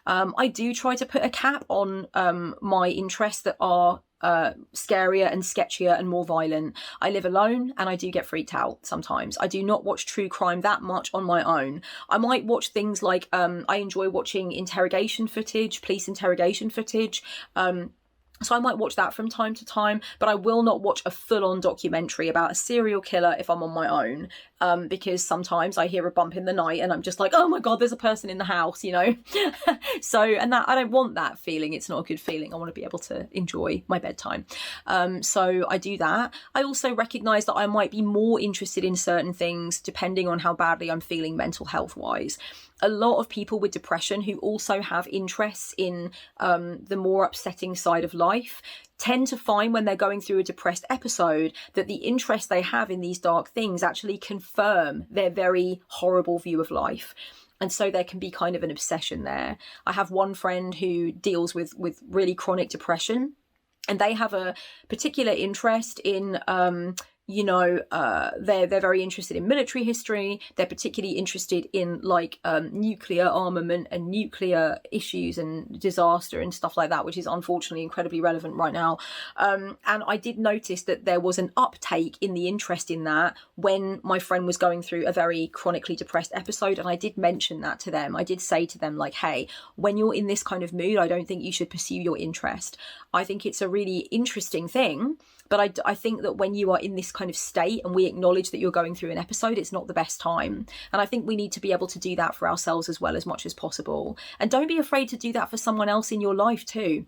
I do try to put a cap on my interests that are scarier and sketchier and more violent. I live alone and I do get freaked out sometimes. I do not watch true crime that much on my own. I might watch things like, I enjoy watching interrogation footage, police interrogation footage. So I might watch that from time to time, but I will not watch a full-on documentary about a serial killer if I'm on my own, because sometimes I hear a bump in the night and I'm just like, oh my God, there's a person in the house, you know? So, and that, I don't want that feeling. It's not a good feeling. I want to be able to enjoy my bedtime. So I do that. I also recognize that I might be more interested in certain things depending on how badly I'm feeling mental health wise. A lot of people with depression who also have interests in the more upsetting side of life tend to find when they're going through a depressed episode that the interest they have in these dark things actually confirm their very horrible view of life. And so there can be kind of an obsession there. I have one friend who deals with really chronic depression, and they have a particular interest in they're very interested in military history. They're particularly interested in like nuclear armament and nuclear issues and disaster and stuff like that, which is unfortunately incredibly relevant right now. And I did notice that there was an uptake in the interest in that when my friend was going through a very chronically depressed episode. And I did mention that to them. I did say to them, like, hey, when you're in this kind of mood, I don't think you should pursue your interest. I think it's a really interesting thing. But I think that when you are in this kind of state and we acknowledge that you're going through an episode, it's not the best time. And I think we need to be able to do that for ourselves as well, as much as possible. And don't be afraid to do that for someone else in your life too.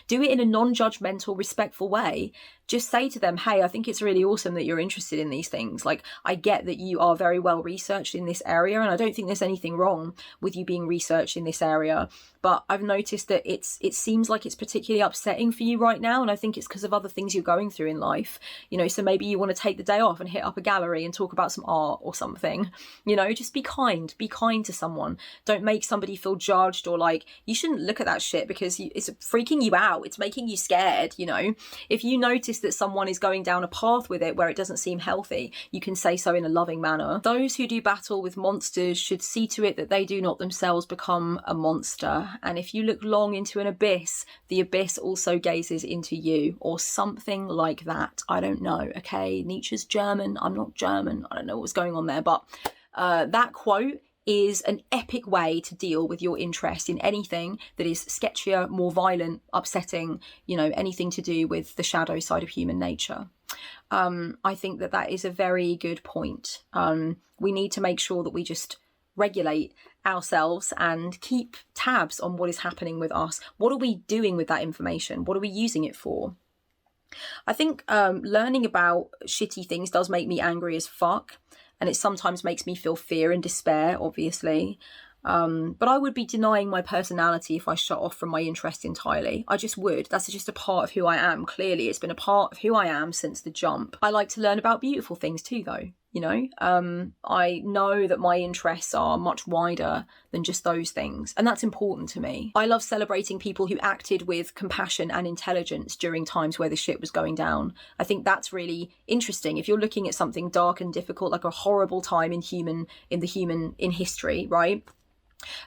Do it in a non-judgmental, respectful way. Just say to them, hey, I think it's really awesome that you're interested in these things. Like, I get that you are very well researched in this area, and I don't think there's anything wrong with you being researched in this area. But I've noticed that it seems like it's particularly upsetting for you right now, and I think it's because of other things you're going through in life. You know, so maybe you want to take the day off and hit up a gallery and talk about some art or something. You know, just be kind. Be kind to someone. Don't make somebody feel judged or like, you shouldn't look at that shit because it's freaking you out. It's making you scared, you know. If you notice that someone is going down a path with it where it doesn't seem healthy, you can say so in a loving manner. Those who do battle with monsters should see to it that they do not themselves become a monster. And if you look long into an abyss, the abyss also gazes into you, or something like that. I don't know. Okay, Nietzsche's German. I'm not German. I don't know what's going on there, but that quote is an epic way to deal with your interest in anything that is sketchier, more violent, upsetting, you know, anything to do with the shadow side of human nature. I think that is a very good point. We need to make sure that we just regulate ourselves and keep tabs on what is happening with us. What are we doing with that information? What are we using it for? I think learning about shitty things does make me angry as fuck. And it sometimes makes me feel fear and despair, obviously. But I would be denying my personality if I shut off from my interest entirely. I just would. That's just a part of who I am. Clearly, it's been a part of who I am since the jump. I like to learn about beautiful things too, though. You know, I know that my interests are much wider than just those things, and that's important to me. I love celebrating people who acted with compassion and intelligence during times where the shit was going down. I think that's really interesting. If you're looking at something dark and difficult, like a horrible time in history, right?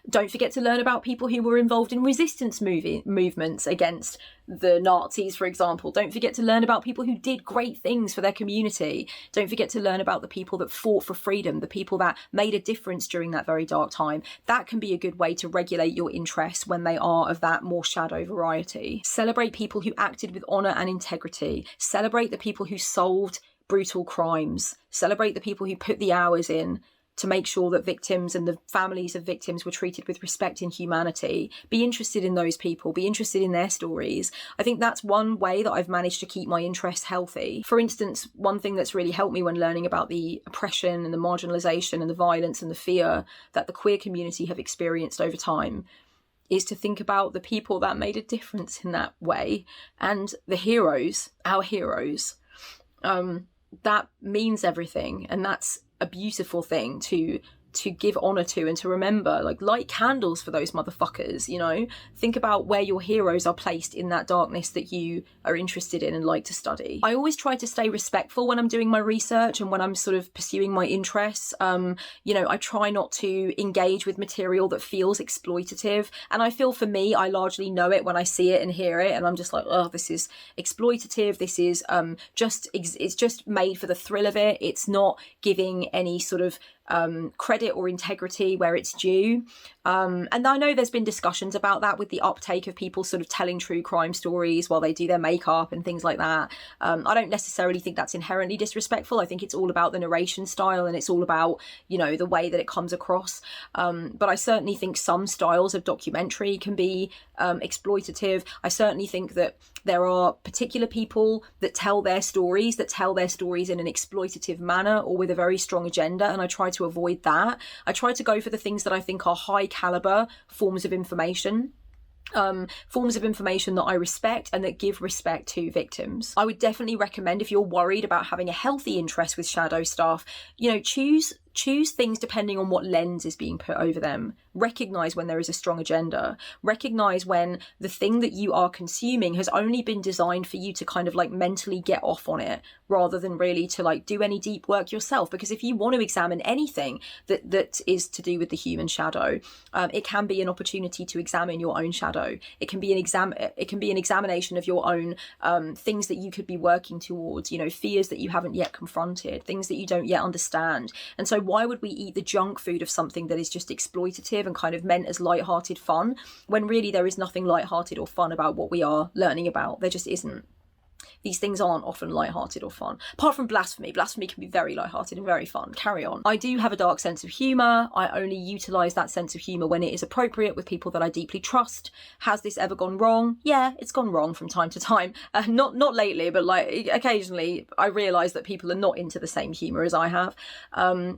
Don't forget to learn about people who were involved in resistance movements against the Nazis, for example. Don't forget to learn about people who did great things for their community. Don't forget to learn about the people that fought for freedom, the people that made a difference during that very dark time. That can be a good way to regulate your interests when they are of that more shadow variety. Celebrate people who acted with honour and integrity. Celebrate the people who solved brutal crimes. Celebrate the people who put the hours in to make sure that victims and the families of victims were treated with respect and humanity. Be interested in those people, be interested in their stories. I think that's one way that I've managed to keep my interest healthy. For instance, one thing that's really helped me when learning about the oppression and the marginalisation and the violence and the fear that the queer community have experienced over time is to think about the people that made a difference in that way and the heroes, our heroes. That means everything, and that's a beautiful thing to give honor to and to remember. Like, light candles for those motherfuckers, you know? Think about where your heroes are placed in that darkness that you are interested in and like to study. I always try to stay respectful when I'm doing my research and when I'm sort of pursuing my interests. You know, I try not to engage with material that feels exploitative. And I feel, for me, I largely know it when I see it and hear it, and I'm just like, oh, this is exploitative. This is it's just made for the thrill of it. It's not giving any sort of credit or integrity where it's due. And I know there's been discussions about that with the uptake of people sort of telling true crime stories while they do their makeup and things like that. I don't necessarily think that's inherently disrespectful. I think it's all about the narration style, and it's all about, you know, the way that it comes across. But I certainly think some styles of documentary can be exploitative. I certainly think that there are particular people that tell their stories in an exploitative manner or with a very strong agenda, and I try to avoid that. I try to go for the things that I think are high caliber forms of information. Forms of information that I respect and that give respect to victims. I would definitely recommend, if you're worried about having a healthy interest with shadow stuff, you know, choose things depending on what lens is being put over them. Recognize when there is a strong agenda. Recognize when the thing that you are consuming has only been designed for you to kind of like mentally get off on it, rather than really to like do any deep work yourself. Because if you want to examine anything that is to do with the human shadow, it can be an opportunity to examine your own shadow. It can be an examination of your own things that you could be working towards, you know, fears that you haven't yet confronted, things that you don't yet understand. And so why would we eat the junk food of something that is just exploitative and kind of meant as light-hearted fun, when really there is nothing light-hearted or fun about what we are learning about? There just isn't. These things aren't often light-hearted or fun. Apart from blasphemy. Blasphemy can be very light-hearted and very fun. Carry on. I do have a dark sense of humour. I only utilise that sense of humour when it is appropriate with people that I deeply trust. Has this ever gone wrong? Yeah, it's gone wrong from time to time. Not lately, but like occasionally I realise that people are not into the same humour as I have.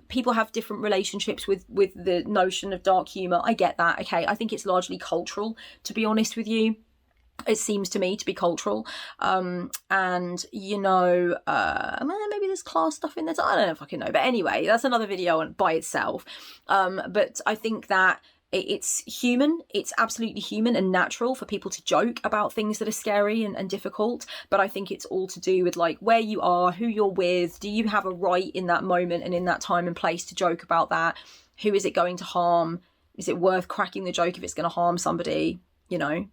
People have different relationships with the notion of dark humour. I get that. Okay, I think it's largely cultural, to be honest with you. It seems to me to be cultural. And, you know, maybe there's class stuff in there. I don't know if I can know. But anyway, that's another video by itself. But I think that it's human. It's absolutely human and natural for people to joke about things that are scary and difficult. But I think it's all to do with like where you are, who you're with. Do you have a right in that moment and in that time and place to joke about that? Who is it going to harm? Is it worth cracking the joke if it's going to harm somebody? You know?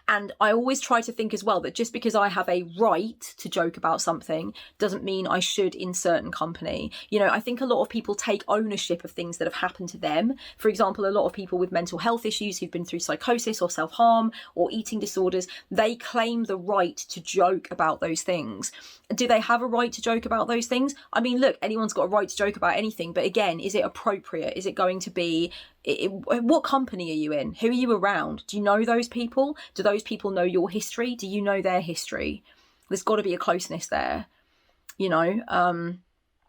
And I always try to think as well that just because I have a right to joke about something doesn't mean I should in certain company. You know, I think a lot of people take ownership of things that have happened to them. For example, a lot of people with mental health issues who've been through psychosis or self-harm or eating disorders, they claim the right to joke about those things. Do they have a right to joke about those things? I mean, look, anyone's got a right to joke about anything. But again, is it appropriate? Is it going to be... what company are you in? Who are you around? Do you know those people? Do those people know your history? Do you know their history? There's got to be a closeness there, you know?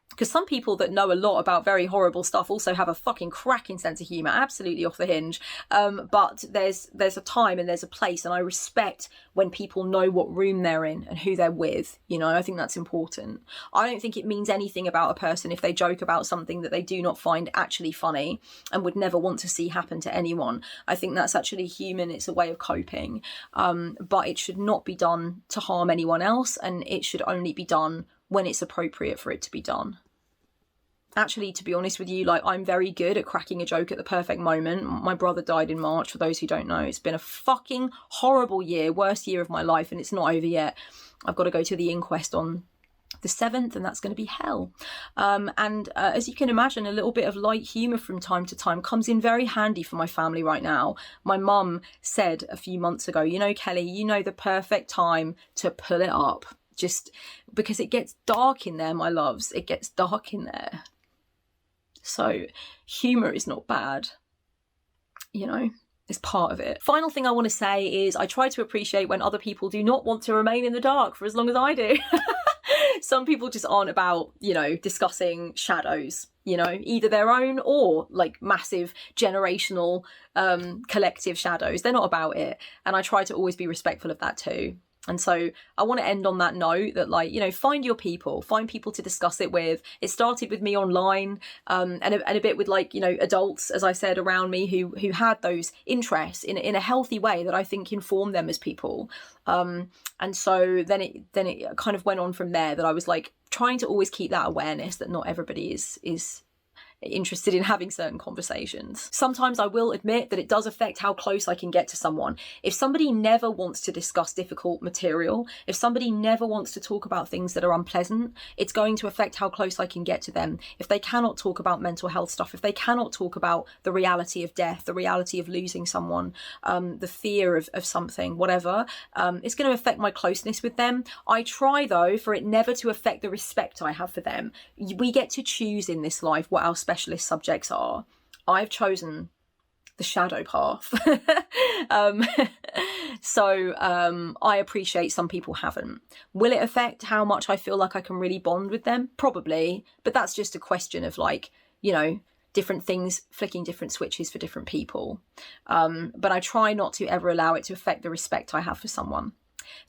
Because some people that know a lot about very horrible stuff also have a fucking cracking sense of humour, absolutely off the hinge. But there's a time and there's a place, and I respect when people know what room they're in and who they're with. You know, I think that's important. I don't think it means anything about a person if they joke about something that they do not find actually funny and would never want to see happen to anyone. I think that's actually human. It's a way of coping. But it should not be done to harm anyone else, and it should only be done when it's appropriate for it to be done. Actually, to be honest with you, like, I'm very good at cracking a joke at the perfect moment. My brother died in March, for those who don't know. It's been a fucking horrible year, worst year of my life, and it's not over yet. I've got to go to the inquest on the 7th, and that's going to be hell. As you can imagine, a little bit of light humour from time to time comes in very handy for my family right now. My mum said a few months ago, you know, Kelly, you know the perfect time to pull it up. Just because it gets dark in there, my loves. It gets dark in there. So humour is not bad, you know, it's part of it. Final thing I want to say is I try to appreciate when other people do not want to remain in the dark for as long as I do. Some people just aren't about, you know, discussing shadows, you know, either their own or like massive generational collective shadows. They're not about it. And I try to always be respectful of that too. And so I want to end on that note that, like, you know, find your people, find people to discuss it with. It started with me online, and a bit with, like, you know, adults, as I said, around me who had those interests in a healthy way that I think informed them as people. And so then it kind of went on from there, that I was like trying to always keep that awareness that not everybody is interested in having certain conversations. Sometimes I will admit that it does affect how close I can get to someone. If somebody never wants to discuss difficult material, if somebody never wants to talk about things that are unpleasant, it's going to affect how close I can get to them. If they cannot talk about mental health stuff, if they cannot talk about the reality of death, the reality of losing someone, the fear of something, whatever, it's going to affect my closeness with them. I try, though, for it never to affect the respect I have for them. We get to choose in this life what our specialist subjects are. I've chosen the shadow path. So I appreciate some people haven't. Will it affect how much I feel like I can really bond with them? Probably, but that's just a question of, like, you know, different things, flicking different switches for different people. But I try not to ever allow it to affect the respect I have for someone.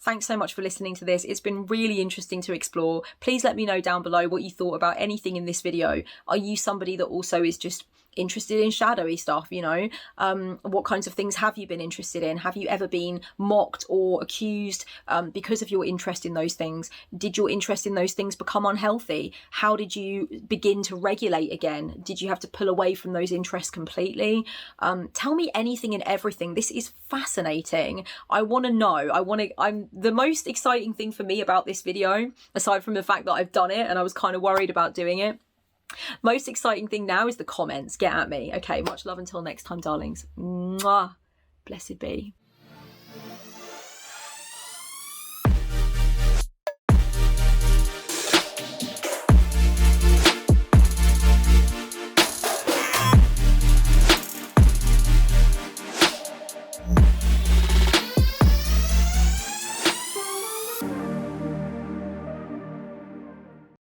Thanks so much for listening to this. It's been really interesting to explore. Please let me know down below what you thought about anything in this video. Are you somebody that also is just interested in shadowy stuff, you know? What kinds of things have you been interested in? Have you ever been mocked or accused because of your interest in those things? Did your interest in those things become unhealthy? How did you begin to regulate again? Did you have to pull away from those interests completely? Tell me anything and everything. This is fascinating. I want to know. I'm the most exciting thing for me about this video, aside from the fact that I've done it and I was kind of worried about doing it, most exciting thing now is the comments. Get at me. Okay, much love until next time, darlings. Mwah. Blessed be.